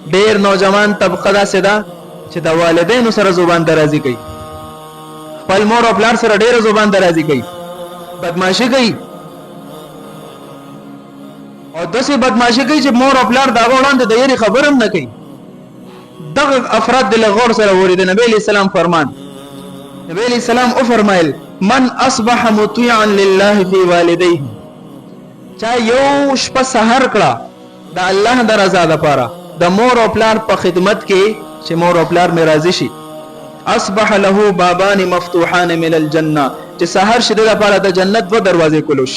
ډیر نوجوان طبقه دا سدا چې د والدینو سره زبان درازي کوي، خپل مور او پلار سره ډیر زبان درازي کوي، بدمعشي کوي، او داسې بدمعشي کوي چې مور او پلار دا وړاندې د یاري خبرم نه کوي. دغه افراد د لغور سره ورید نبی علیہ السلام فرمان، نبی علیہ السلام او فرمایل من اصبح مطیعا لله فی والدیه، چا یو شپه سحر کړه د الله د رضا لپاره د مور او پلار په خدمت کې چې مور او پلار می راضي شي، اصبح له بابان مفتوحان من الجنه، چې سحر شیدل لپاره د جنت دو دروازې کلوش،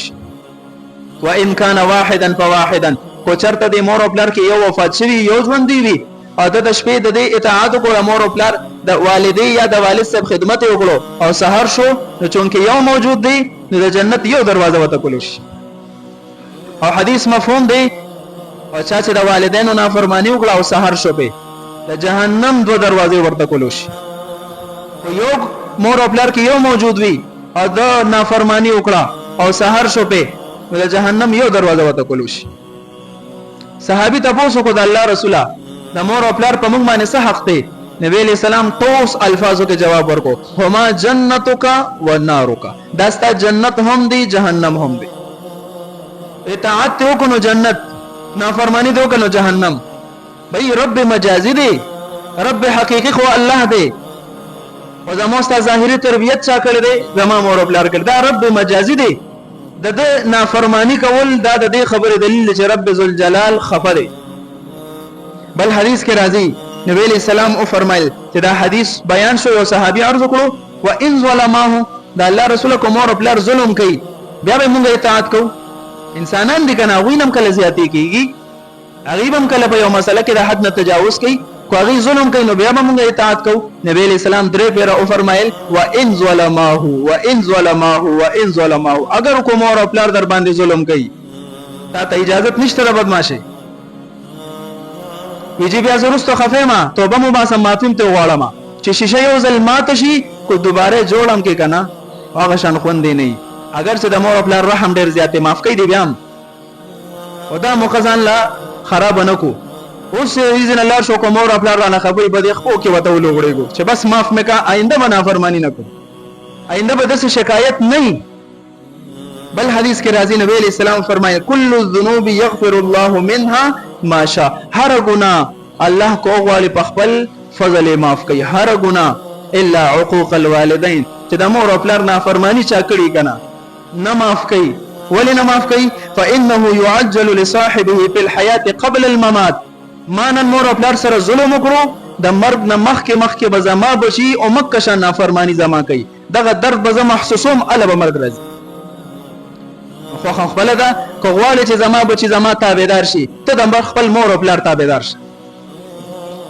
وان كان واحدا فواحدا، کو چرته د مور او پلار کې یو وفات شوی یو ژوند دی او د شپې د دې اطاعت کوله مور او پلار د والدې یا د والد صاحب خدمت وکړو او سحر شو نو چونکه یو موجود دی نو د جنت یو دروازه وته کلوش. او حدیث مفهوم دی او چا چې د والدینو نافرمانی وکړه او سحر شو په د جهنم دو دروازې ورته کلوش. یو مور او پلار کې یو موجود وي او د نافرمانی وکړه او سحر شو په د جهنم یو دروازه وته کلوش. صحابي تاسو کو د الله رسوله د مور او پلار په موږ باندې څه حق دی؟ نبی علیہ السلام توس الفاظو کې جواب ورکو، هما جنتک و نارک، دا ستا جنت هم دی جهنم هم دی. اطاعت وکړو جنت، نافرمانی وکړو جهنم. بھئی رب مجازی دی، رب حقیقی خو الله دی، او زموږ ستا ظاهری تربیت چا کړی دی؟ زما مور او پلار کړی. دا رب مجازی دی، د نافرمانی کول دا د دې خبره دلیل چې رب ذوالجلال خفه دی. بل حدیث کې راځي نبی علیہ السلام او فرمایل چې دا حدیث بیان شو، یو صحابي عرض کړو و ان ظلمه، دا الله رسول کو مور او پلار ظلم کوي بیا به موږ اطاعت کوو. انسانان دي کنه وینم کله زیاتی کیږي، غیبم کله په یو مسله کې د حد نه تجاوز کوي، کو غي ظلم کوي نو بیا به موږ اطاعت کوو. نبی علیہ السلام درې پیر او فرمایل و ان ظلمه و ان ظلمه و ان ظلمه، اگر کو مور او پلار در باندې ظلم کوي تا ته اجازه نشته د بدمعشي، ویجی بیا زرستو خفیما توبه مو باسم معافیم ته غواړم چې شیشه یو ځل مات شي کو دوباره جوړم کې کنه هغه شان خوندې نه، اگر چې د مور خپل رحم ډیر زیاته معاف کوي دی بیا او دا مخزان لا خراب نه کو. اوس اذن الله شو کو مور خپل رانه خبرې بده خو کې وته ولوغړېګو چې بس معاف مکا، آینده بنا فرمانی نه کو، آینده به د شکایت نه. بل حدیث کې راځي نبی علیہ السلام فرمایي کل الذنوب یغفر الله منها ما شاء، هر ګناه الله کو غواړي په خپل فضل معاف کوي، هر ګناه الا عقوق الوالدین، چې د مور او پلار نافرمانی چا کړی کنه نه معاف کوي. ولی نه معاف کوي؟ فانه يعجل لصاحبه في الحياه قبل الممات، مانن مور او پلار سره ظلم وکړو د مرګ نه مخکې به زما بشي او مکه شان نافرمانی زما کوي، دغه درد به زما محسوسوم اله به مرګ راځي. خو خپل دا کوواله چې زما بچي زما تابعدار شي، ته د خپل مور او پلار تابعدار شي.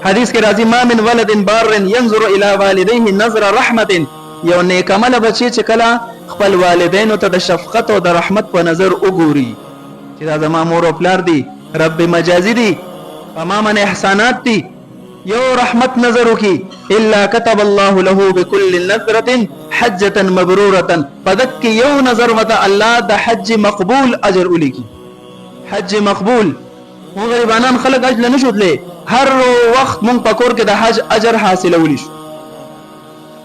حدیث کې راځي ما من ولد بار ينظر الى والديه نظر رحمت، یو نیک عمل بچي چې کله خپل والدینو ته د شفقت او د رحمت په نظر وګوري چې دا زما مور او پلار دي، رب مجازي دي، ما من احسانات دي، یو رحمت نظر وکي الا كتب الله له بكل نذره حجه مبروره، پدک یو نظر وته الله د حج مقبول اجر ولګي. حج مقبول مو غریبانان خلک اجر نه شوتلې، هر وخت مونږ پکور کې د حج اجر حاصلولی شو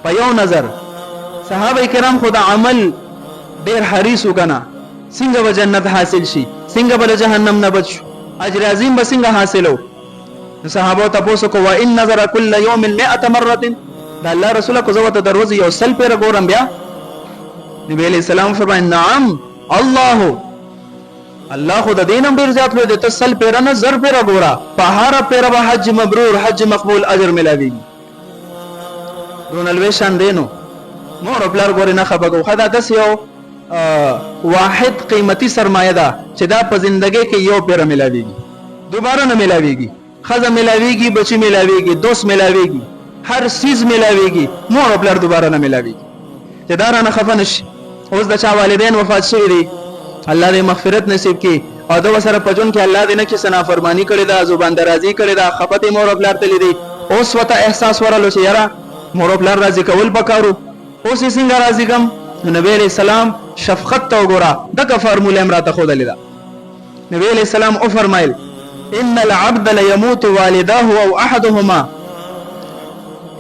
په یو نظر. صحابه کرام خدا عمل ډیر حریص وکنا څنګه به جنت حاصل شي، څنګه به جهنم نه بچ، اجر عظیم به څنګه حاصلو. صحابه تاسو کو وان نظر كل يوم 100 مره، دا الله رسول کو زوته دروازه یو سل پیر ګورم بیا. نبی علیہ السلام فرمایي نعم الله خود دینم ډیر زیات لوی د تسل پیر نه زر پیر ګورا، په هر پیر به حج مبرور حج مقبول اجر ملاوي. دون الوی شان دینو مور خپل ګوري نه خبرو خدا داس یو واحد قیمتي سرمایه ده چې دا په ژوندۍ کې یو پیر ملاويږي، دوباره نه ملاويږي، خزه ملاويږي، بچي ملاويږي، دوست ملاويږي، هر سیز ملاويږي، مور خپل دوباره نه ملاويږي. چې دا رانه خفنش اوس د چا والدین وفات شوی دي، الله دې مغفرت نصیب کړي او دا وسره پجون کې الله دې نه کې سنا فرمانی کړي دا زبان درازي کړي دا خپته مور خپل تل دي. اوس وته احساس ورالو چې یاره مور خپل راضي کول پکارو، اوس یې څنګه راضي کوم؟ نبی علیہ السلام شفقت تو ګورا دغه فرموله امراته خو دلیدا. نبی علیہ السلام او فرمایل ان العبد ليموت والداه او احدهما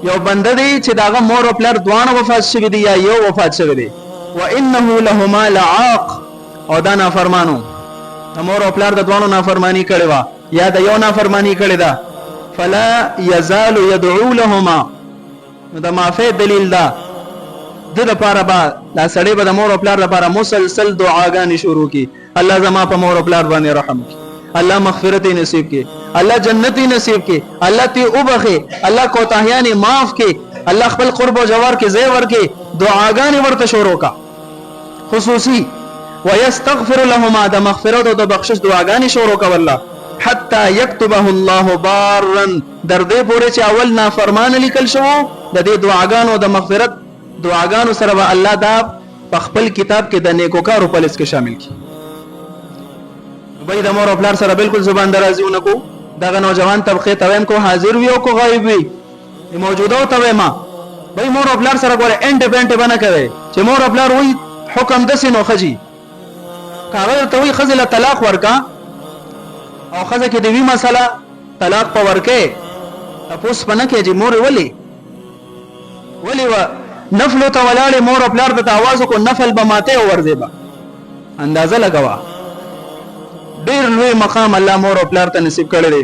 یو بنده دی چې داغه مور او پلار دوانه وفات شوی دی یا یو وفات شوی دی وانه لهما لعاق او دا نافرمانو مور او پلار د دوانو نافرمانی کړي وا یا د یو نافرمانی کړي دا فلا يزال يدعو لهما دا معافی دلیل دا د لپاره با دا سړی به د مور او پلار لپاره مسلسل دعاګانې شروع کی الله زما په مور او پلار باندې رحم کی الله مغفرت نصیب کی الله جنت نصیب کی الله تی وبخي الله کوتاهیان معاف کی الله خپل قرب او جوار کې زی ور کې دعاګانې ورته شروع کا خصوصي ويستغفر لهما د مغفرت او د بخشش دعاګانې شروع کا والله حتى يكتبه الله بارا در دې پورې چې اول نافرمان لیکل شو د دې دعاګانو د مغفرت دعاګانو سره به الله دا په خپل کتاب کې د نیکوکارو په لیست کې شامل کړي بای د مور او پلار سره بالکل زبان درازیونه کو دا نوجوان طبقه تویم کو حاضر وي او کو غایب وي موجوده او تویما بای مور او پلار سره ګوره انډیپندنت بنا کوي چې مور او پلار وي حکم د سينو خجي کاغذ ته وي خزله طلاق ورکا او خزه کې دی مسله طلاق په ورکه تاسو پنه کې چې مور ولي و نفل ته ولاله مور او پلار د आवाज کو نفل به ماته ورځي با اندازه لګوا ډیر لوی مقام الله مور او پلار ته نصیب کړی دی